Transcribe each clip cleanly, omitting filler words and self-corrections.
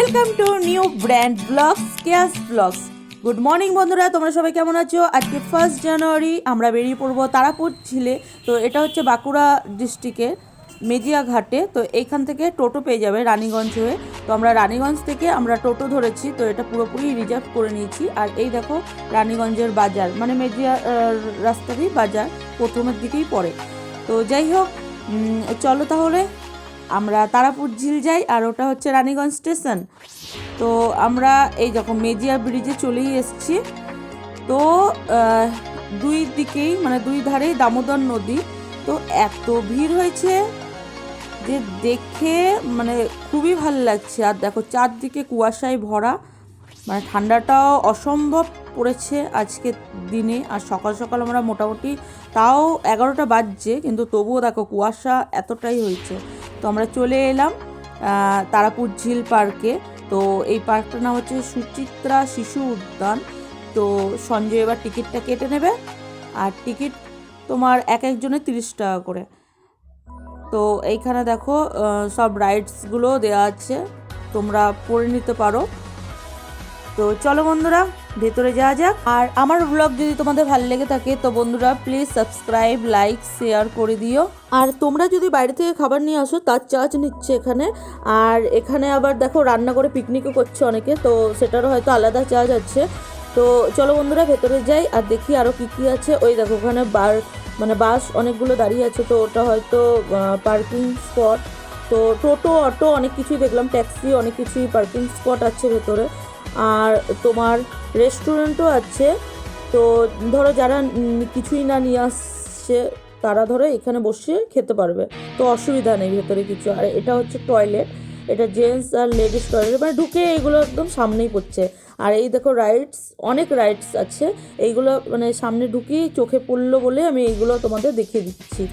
Welcome to new brand blogs কেয়াস blogs. Good morning বন্ধুরা, তোমরা সবাই কেমন আছো? আজকে 1 জানুয়ারি আমরা বেরিয়ে পড়বো তারাপুর ঝিলে। তো এটা হচ্ছে বাঁকুড়া ডিস্ট্রিক্টের মেজিয়া ঘাটে। তো এইখান থেকে টোটো পেয়ে যাবে রানীগঞ্জ হয়ে। তো আমরা রানীগঞ্জ থেকে আমরা টোটো ধরেছি, তো এটা পুরোপুরি রিজার্ভ করে নিয়েছি। আর এই দেখো রানীগঞ্জের বাজার, মানে মেজিয়া রাস্তারই বাজার প্রথমের দিকেই পড়ে। তো যাই হোক, চলো তাহলে আমরা তারাপুর ঝিল যাই, আর ওটা হচ্ছে রানীগঞ্জ স্টেশন। তো আমরা এই যখন মেজিয়া ব্রিজে চলেই এসেছি। তো দুই দিকেই মানে দুই ধারেই দামোদর নদী। তো এত ভিড় হয়েছে যে দেখে মানে খুবই ভালো লাগছে। আর দেখো চারদিকে কুয়াশায় ভরা, মানে ঠান্ডাটাও অসম্ভব পড়েছে আজকের দিনে। আর সকাল সকাল আমরা মোটামুটি তাও 11টা বাজছে, কিন্তু তবুও দেখো কুয়াশা এতটাই হয়েছে। তো আমরা চলে এলাম তারাপুর ঝিল পার্কে। তো এই পার্কটার নাম হচ্ছে সুচিত্রা শিশু উদ্যান। তো সঞ্জয় এবার টিকিটটা কেটে নেবে, আর টিকিট তোমার এক একজনের 30 টাকা করে। তো এইখানে দেখো সব রাইডসগুলো দেওয়া আছে, তোমরা পড়ে নিতে পারো। তো চলো বন্ধুরা ভেতরে যাওয়া যাক। আর আমার ব্লগ যদি তোমাদের ভালো লেগে থাকে তো বন্ধুরা প্লিজ সাবস্ক্রাইব, লাইক, শেয়ার করে দিও। আর তোমরা যদি বাইরে থেকে খাবার নিয়ে আসো তার চার্জ নিচ্ছে এখানে। আর এখানে আবার দেখো রান্না করে পিকনিকও করছে অনেকে, তো সেটারও হয়তো আলাদা চার্জ আছে। তো চলো বন্ধুরা ভেতরে যাই আর দেখি আরও কী কী আছে। ওই দেখো ওখানে মানে বাস অনেকগুলো দাঁড়িয়ে আছে, তো ওটা হয়তো পার্কিং স্পট। তো টোটো, অটো অনেক কিছুই দেখলাম, ট্যাক্সি অনেক কিছুই পার্কিং স্পট আছে ভেতরে। আর তোমার রেস্টুরেন্টও আছে। তো ধরো যারা কিছুই না নিয়ে আসছে তারা ধরো এখানে বসে খেতে পারবে, তো অসুবিধা নেই ভেতরে কিছু। আর এটা হচ্ছে টয়লেট, এটা জেন্টস আর লেডিস টয়লেট, মানে ঢুকে এইগুলো একদম সামনেই পড়ছে। আর এই দেখো রাইডস, অনেক রাইডস আছে। এইগুলো মানে সামনে ঢুকেই চোখে পড়লো বলে আমি এইগুলো তোমাদের দেখিয়ে দিচ্ছি।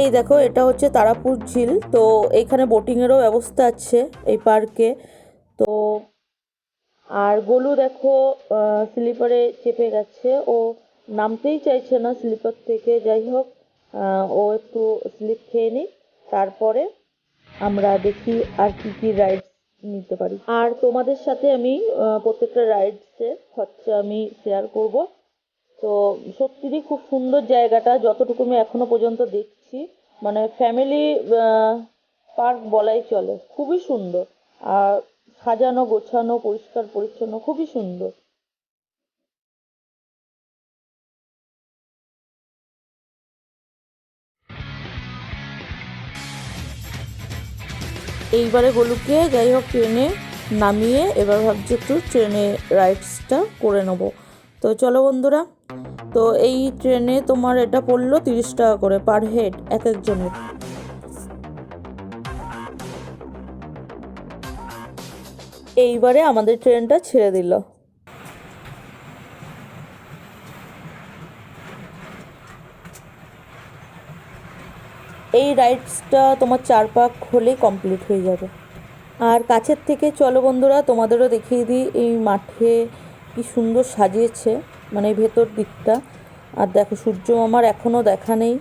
এই দেখো এটা হচ্ছে তারাপুর ঝিল। তো এইখানে বোটিংয়েরও ব্যবস্থা আছে এই পার্কে। তো আর গোলু দেখো স্লিপারে চেপে গেছে, ও নামতেই চাইছে না স্লিপার থেকে। যাই হোক, ও একটু স্লিপ খেয়ে নিক, তারপরে আমরা দেখি আর কি কি রাইডস নিতে পারি। আর তোমাদের সাথে আমি প্রত্যেকটা রাইডসের খরচা আমি শেয়ার করব। তো সত্যিই খুব সুন্দর জায়গাটা, যতটুকু আমি এখনো পর্যন্ত দেখছি, মানে ফ্যামিলি পার্ক বলাই চলে। খুবই সুন্দর, আর সাজানো গোছানো পরিষ্কার পরিচ্ছন্ন, খুবই সুন্দর। এইবারে গোলুকে যাই হোক ট্রেনে নামিয়ে এবার ভাবছি একটু ট্রেনে রাইডসটা করে নেব। তো চলো বন্ধুরা, তো এই ট্রেনে তোমার এটা পড়লো 30 টাকা করে পার হেড এক একজনের। এইবারে আমাদের ট্রেনটা ছেড়ে দিল। এই রাইডসটা তোমার 4 পাক হলেই কমপ্লিট হয়ে যাবে। আর কাছের থেকে চলো বন্ধুরা তোমাদেরও দেখিয়ে দিই এই মাঠে কি সুন্দর সাজিয়েছে, মানে এই ভেতর দিকটা। আর দেখো সূর্য মামার এখনও দেখা নেই,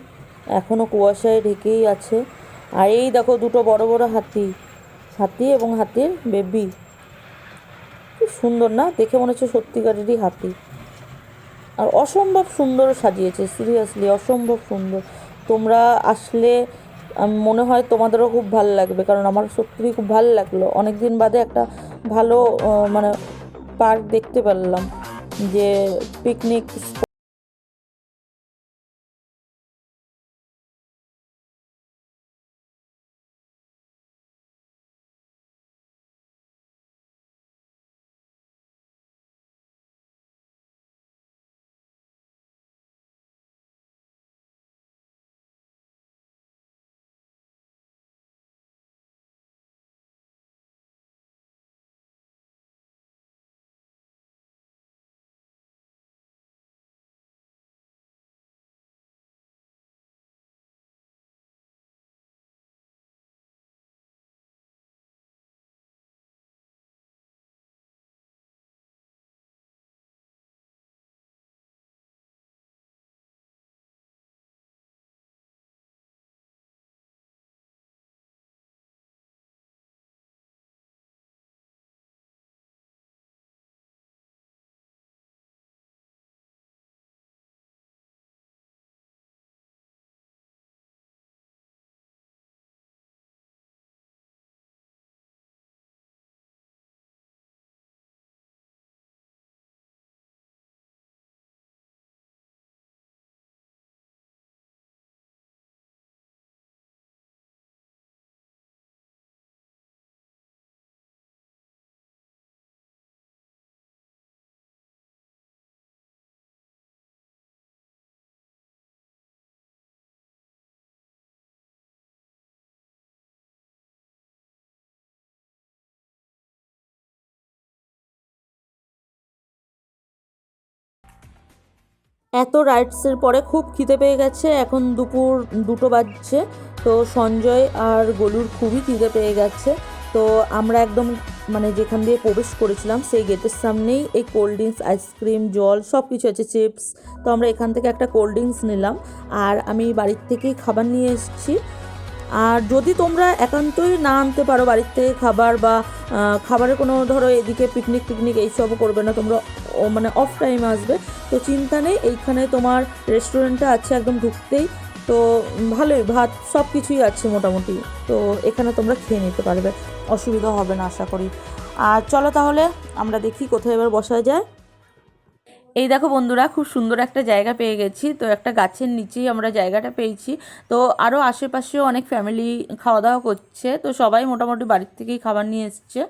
এখনও কুয়াশায় ঢেকেই আছে। আর এই দেখো দুটো বড় বড় হাতি, হাতি এবং হাতির বেবি, কি সুন্দর না, দেখে মনে হচ্ছে সত্যিকারেরই হাতি। আর অসম্ভব সুন্দর সাজিয়েছে, সিরিয়াসলি অসম্ভব সুন্দর। তোমরা আসলে মনে হয় তোমাদেরও খুব ভালো লাগবে, কারণ আমার সত্যিই খুব ভালো লাগলো। অনেক দিন বাদে একটা ভালো মানে পার্ক দেখতে পারলাম, যে পিকনিক এত রাইডসের পরে খুব খিদে পেয়ে গেছে, এখন দুপুর 2টো বাজছে। তো সঞ্জয় আর গলুর খুবই খিদে পেয়ে গেছে। তো আমরা একদম মানে যেখান দিয়ে প্রবেশ করেছিলাম সেই গেটের সামনেই এই কোল্ড ড্রিঙ্কস, আইসক্রিম, জল সব কিছু আছে, চিপস। তো আমরা এখান থেকে একটা কোল্ড ড্রিঙ্কস নিলাম, আর আমি বাড়ির থেকেই খাবার নিয়ে এসেছি। আর যদি তোমরা একান্তই না আনতে পারো বাড়ির থেকে খাবার, বা খাবারের কোনো ধরো এদিকে পিকনিক এইসবও করবে না তোমরা, মানে অফ টাইম আসবে, তো চিন্তা নেই, এইখানে তোমার রেস্টুরেন্টটা আছে একদম ঢুকতেই। তো ভালোই ভাত সব কিছুই আছে মোটামুটি, তো এখানে তোমরা খেয়ে নিতে পারবে, অসুবিধা হবে না আশা করি। আর চলো তাহলে আমরা দেখি কোথায় এবার বসা যায়। এই দেখো বন্ধুরা, খুব সুন্দর একটা জায়গা পেয়ে গেছি। তো একটা গাছের নিচেই আমরা জায়গাটা পেয়েছি। তো আরও আশেপাশেও অনেক ফ্যামিলি খাওয়া দাওয়া করছে, তো সবাই মোটামুটি বাড়ির থেকেই খাবার নিয়ে এসছে।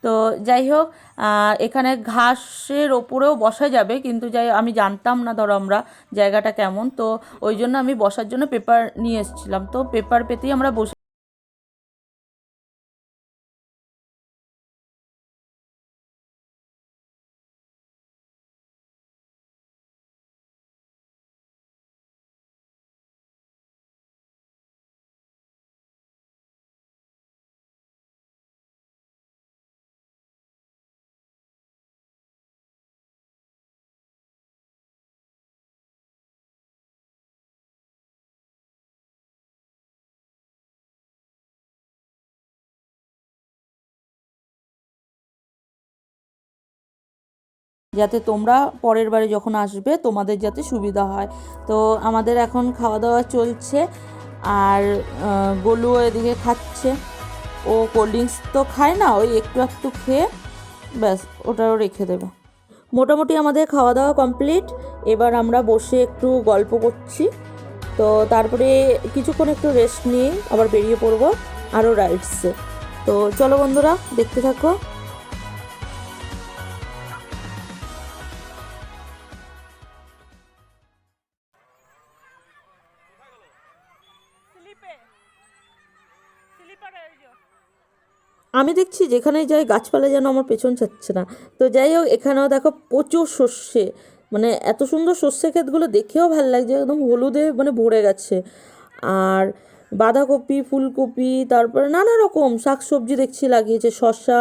তো যাই হোক, এখানে ঘাসের ওপরেও বসা যাবে, কিন্তু আমি জানতাম না ধরো আমরা জায়গাটা কেমন, তো ওই জন্য আমি বসার জন্য পেপার নিয়ে এসেছিলাম। তো পেপার পেতেই আমরা বসে। যাতে তোমরা পরের বারে যখন আসবে তোমাদের যাতে সুবিধা হয়। তো আমাদের এখন খাওয়া দাওয়া চলছে, আর গোলুও এদিকে খাচ্ছে। ও কোল্ড ড্রিঙ্কস তো খায় না, ওই একটু একটু খেয়ে ব্যাস ওটাও রেখে দেবে। মোটামুটি আমাদের খাওয়া দাওয়া কমপ্লিট, এবার আমরা বসে একটু গল্প করছি। তো তারপরে কিছুক্ষণ একটু রেস্ট নিয়ে আবার বেরিয়ে পড়বো আরও রাইডসে। তো চলো বন্ধুরা, দেখতে থাকো। আমি দেখছি যেখানেই যাই গাছপালা যেন আমার পেছন ছাড়ছে না। তো যাই হোক, এখানেও দেখো প্রচুর সর্ষে, মানে এত সুন্দর সর্ষে ক্ষেতগুলো দেখেও ভালো লাগছে, একদম হলুদে মানে ভরে গেছে। আর বাঁধাকপি, ফুলকপি, তারপরে নানা রকম শাক সবজি দেখছি লাগিয়েছে, শসা,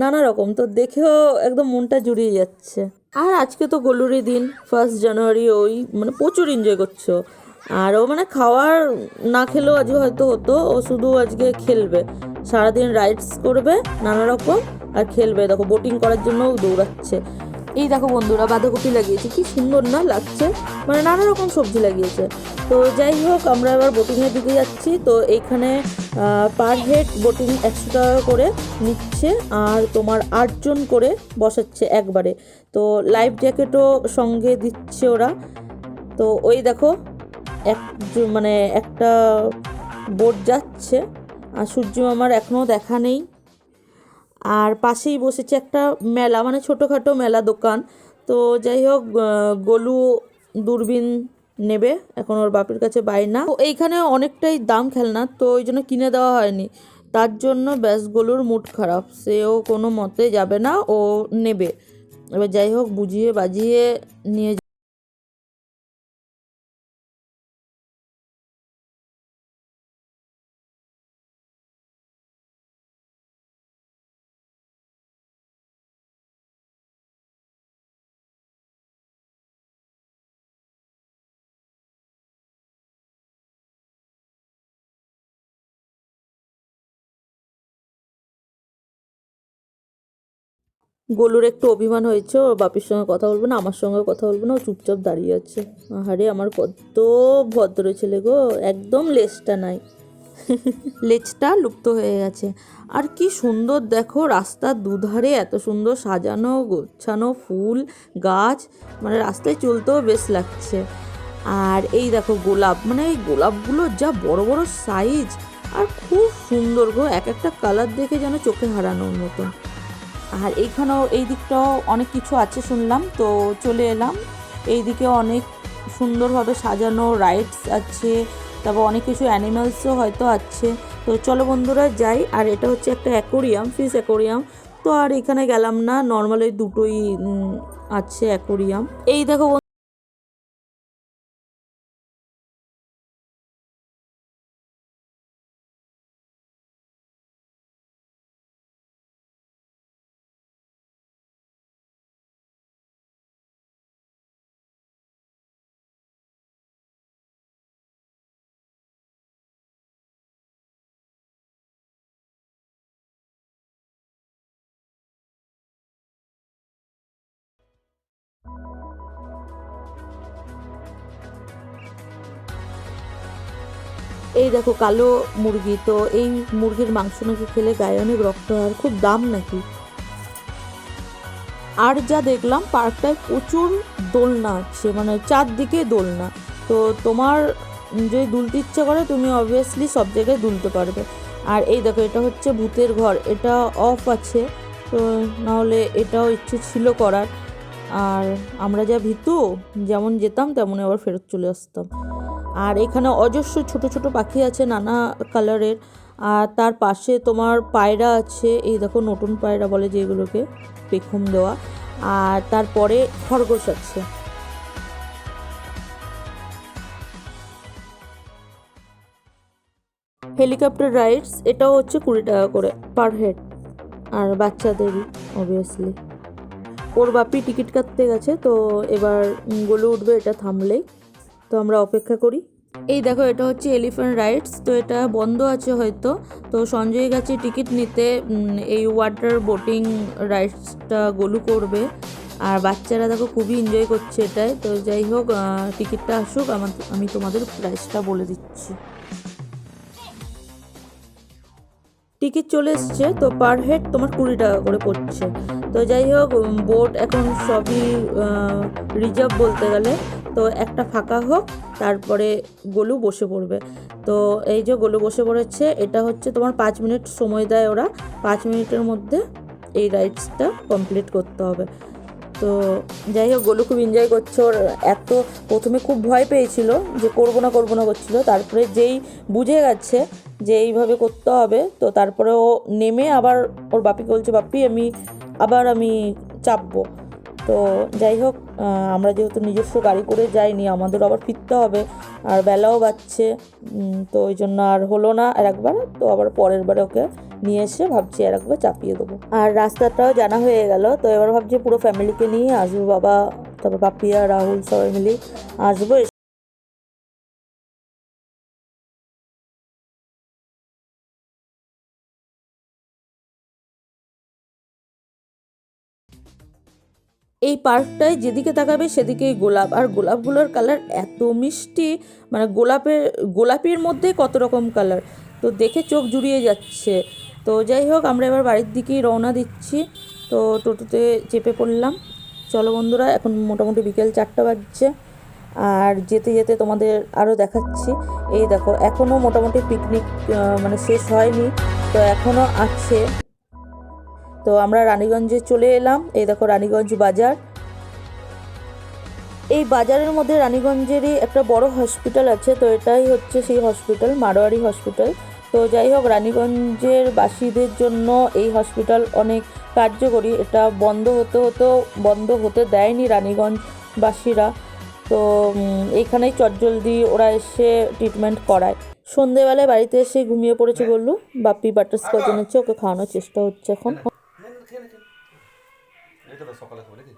নানা রকম, তো দেখেও একদম মনটা জুড়িয়ে যাচ্ছে। আর আজকে তো গোলুরি দিন, 1 জানুয়ারি, ওই মানে প্রচুর এনজয় করছো। আর ও মানে খাওয়ার না খেলেও আজকে হয়তো হতো, ও শুধু আজকে খেলবে, সারাদিন রাইডস করবে নানা রকম আর খেলবে। দেখো বোটিং করার জন্যও দৌড়াচ্ছে। এই দেখো বন্ধুরা, বাঁধাকপি লাগিয়েছে, কি সুন্দর না লাগছে, মানে নানা রকম সবজি লাগিয়েছে। তো যাই হোক, আমরা এবার বোটিংয়ের দিকে যাচ্ছি। তো এইখানে পার হেড বোটিং 100 টাকা করে নিচ্ছে, আর তোমার 8 জন করে বসাচ্ছে একবারে। তো লাইফ জ্যাকেটও সঙ্গে দিচ্ছে ওরা। তো ওই দেখো এক মানে একটা বোট যাচ্ছে, আর সূর্য মামার এখনও দেখা নেই। আর পাশেই বসেছে একটা মেলা, মানে ছোটোখাটো মেলা দোকান। তো যাই হোক, গোলু দূরবীন নেবে, এখন ওর বাপের কাছে বায়না। তো এইখানে অনেকটাই দাম খেলনা, তো ওই জন্য কিনে দেওয়া হয়নি। তার জন্য ব্যাস গোলুর মুড খারাপ, সেও কোনো মতে যাবে না, ও নেবে। এবার যাই হোক, বুঝিয়ে বাজিয়ে নিয়ে। গোলুর একটু অভিমান হয়েছে, ওর বাপির সঙ্গে কথা বলবে না, আমার সঙ্গে কথা বলবে না, ও চুপচাপ দাঁড়িয়ে আছে। আরে আমার কত ভদ্র ছেলে গো, একদম লেজটা নাই, লেজটা লুপ্ত হয়ে গেছে। আর কি সুন্দর দেখো, রাস্তার দুধারে এত সুন্দর সাজানো গোছানো ফুল গাছ, মানে রাস্তায় চলতেও বেশ লাগছে। আর এই দেখো গোলাপ, মানে এই গোলাপগুলো যা বড় বড় সাইজ, আর খুব সুন্দর গো, এক একটা কালার দেখে যেন চোখে হারানোর মতন। আর এইখানেও এই দিকটাও অনেক কিছু আছে শুনলাম, তো চলে এলাম। এই দিকে অনেক সুন্দরভাবে সাজানো রাইডস আছে, তারপর অনেক কিছু অ্যানিমালসও হয়তো আছে। তো চলো বন্ধুরা যাই। আর এটা হচ্ছে একটা অ্যাকোরিয়াম, ফিশ অ্যাকোরিয়াম। তো আর এখানে গেলাম না, নর্মাল এই দুটোই আছে অ্যাকোরিয়াম। এই দেখো এই দেখো কালো মুরগি, তো এই মুরগির মাংস নাকি খেলে গায়ে অনেক রক্ত হয়, আর খুব দাম নাকি। আর যা দেখলাম পার্কটায় প্রচুর দোলনা আছে, মানে চারদিকে দোলনা। তো তোমার যদি দুলতে ইচ্ছে করে তুমি অবভিয়াসলি সব জায়গায় দুলতে পারবে। আর এই দেখো এটা হচ্ছে ভূতের ঘর, এটা অফ আছে, তো নাহলে এটাও ইচ্ছে ছিল করার। আর আমরা যা ভীতু, যেমন যেতাম তেমনই আবার ফেরত চলে আসতাম। আর এখানে অজস্র ছোট ছোট পাখি আছে নানা কালারের। আর তার পাশে তোমার পায়রা আছে, এই দেখো নতুন পায়রা বলে যেগুলোকে, পেখম দেওয়া। আর তারপরে খরগোশ আছে। হেলিকপ্টার রাইডস, এটাও হচ্ছে 20 টাকা করে পার হেড, আর বাচ্চাদেরই অবভিয়াসলি। ওর বাপি টিকিট কাটতে গেছে, তো এবার গোলু উঠবে এটা থামলেই, তো আমরা অপেক্ষা করি। এই দেখো এটা হচ্ছে এলিফ্যান্ট রাইডস, তো এটা বন্ধ আছে হয়তো। তো সঞ্জয় গেছে টিকিট নিতে, এই ওয়াটার বোটিং রাইডসটা গোলু করবে। আর বাচ্চারা দেখো খুবই এনজয় করছে এটাই। তো যাই হোক, টিকিটটা আসুক, আমি তোমাদের প্রাইসটা বলে দিচ্ছি। টিকিট চলে এসছে, তো পার হেড তোমার 20 টাকা করে পড়ছে। তো যাই হোক, বোট এখন সবই রিজার্ভ বলতে গেলে। তো একটা ফাঁকা হোক, তারপরে গোলু বসে পড়বে। তো এই যে গোলু বসে পড়েছে, এটা হচ্ছে তোমার 5 মিনিট সময় দেয় ওরা। 5 মিনিটের মধ্যে এই রাইডসটা কমপ্লিট করতে হবে। তো যাই হোক, গোলু খুব এনজয় করছে। ওর এত প্রথমে খুব ভয় পেয়েছিল, যে করবো না করছিল, তারপরে যেই বুঝে গেছে যে এইভাবে করতে হবে, তো তারপরে ও নেমে আবার ওর বাপিকে বলছে, বাপি আমি চাপবো। তো যাই হোক, আমরা যেহেতু নিজস্ব গাড়ি করে যাইনি, আমাদের আবার ফিরতে হবে, আর বেলাও বাজছে, তো ওই জন্য আর হলো না আর একবার। তো আবার পরের বারে ওকে নিয়ে এসে ভাবছি আর একবার চাপিয়ে দেবো। আর রাস্তাটাও জানা হয়ে গেল, তো এবার ভাবছি পুরো ফ্যামিলিকে নিয়ে আসবো, বাবা, তারপর পাপিয়া, রাহুল সবাই মিলে আসবো। এই পার্কটায় যেদিকে তাকাবে সেদিকেই গোলাপ, আর গোলাপগুলোর কালার এত মিষ্টি, মানে গোলাপির মধ্যে কত রকম কালার, তো দেখে চোখ জুড়িয়ে যাচ্ছে। তো যাই হোক, আমরা এবার বাড়ির দিকেই রওনা দিচ্ছি। তো টোটোতে চেপে পড়লাম। চলো বন্ধুরা, এখন মোটামুটি বিকেল 4টা বাজছে। আর যেতে যেতে তোমাদের আরও দেখাচ্ছি। এই দেখো এখনও মোটামুটি পিকনিক মানে শেষ হয়নি, তো এখনও আছে। তো আমরা রানীগঞ্জে চলে এলাম। এই দেখো রানীগঞ্জ বাজার। এই বাজারের মধ্যে রানীগঞ্জেরই একটা বড় হসপিটাল আছে, তো এটাই হচ্ছে সেই হসপিটাল, মারোয়ারি হসপিটাল। তো যাই হোক, রানীগঞ্জের বাসীদের জন্য এই হসপিটাল অনেক কার্যকরী। এটা বন্ধ হতে দেয়নি রানীগঞ্জবাসীরা। তো এইখানেই চটজলদি ওরা এসে ট্রিটমেন্ট করায়। সন্ধেবেলায় বাড়িতে এসে ঘুমিয়ে পড়েছে বললু। বাপি বাটারস্কচ এনেছে, ওকে খাওয়ানোর চেষ্টা হচ্ছে এখন। সকালে খাবে নাকি?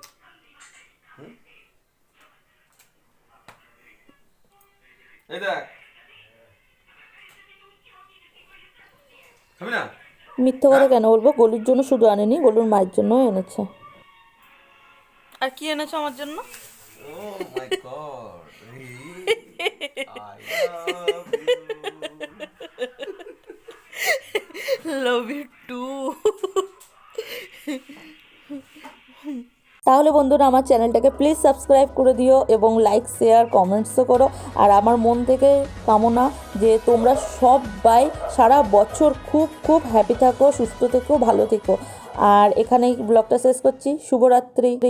এই দেখ, খাবি না? মিথ্যে কথা কেন বলবো, গলুর জন্য শুধু আনেনি, গলুর মায়ের জন্যও এনেছে। আর কি এনেছো আমার জন্য? Oh my God, I love you too. তাহলে বন্ধুরা, আমার চ্যানেলটাকে প্লিজ সাবস্ক্রাইব করে দিও এবং লাইক, শেয়ার, কমেন্টসও করো। আর আমার মন থেকে কামনা যে তোমরা সবাই সারা বছর খুব খুব হ্যাপি থাকো, সুস্থ থেকো, ভালো থেকো। আর এখানেই ব্লগটা শেষ করছি। শুভরাত্রি।